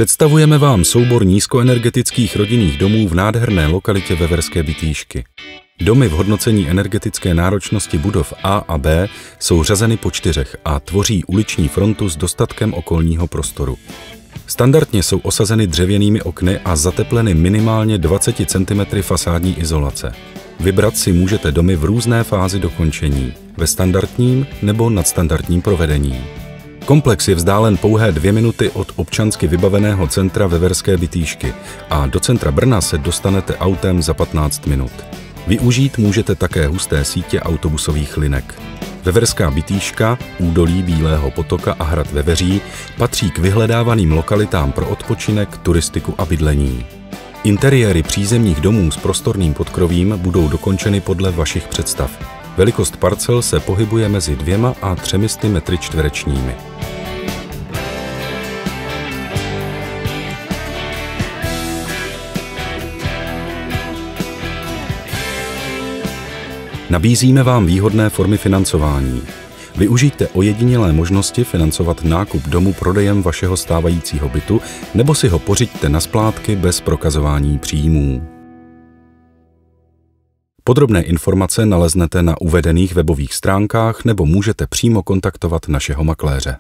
Představujeme vám soubor nízkoenergetických rodinných domů v nádherné lokalitě Veverské Bytýšky. Domy v hodnocení energetické náročnosti budov A a B jsou řazeny po 4 a tvoří uliční frontu s dostatkem okolního prostoru. Standardně jsou osazeny dřevěnými okny a zatepleny minimálně 20 cm fasádní izolace. Vybrat si můžete domy v různé fázi dokončení, ve standardním nebo nadstandardním provedení. Komplex je vzdálen pouhé 2 minuty od občansky vybaveného centra Veverské Bytýšky a do centra Brna se dostanete autem za 15 minut. Využít můžete také husté sítě autobusových linek. Veverská Bytýška, údolí Bílého potoka a hrad Veveří patří k vyhledávaným lokalitám pro odpočinek, turistiku a bydlení. Interiéry přízemních domů s prostorným podkrovím budou dokončeny podle vašich představ. Velikost parcel se pohybuje mezi 2 a 300 metry čtverečními. Nabízíme vám výhodné formy financování. Využijte ojedinělé možnosti financovat nákup domu prodejem vašeho stávajícího bytu nebo si ho pořiďte na splátky bez prokazování příjmů. Podrobné informace naleznete na uvedených webových stránkách nebo můžete přímo kontaktovat našeho makléře.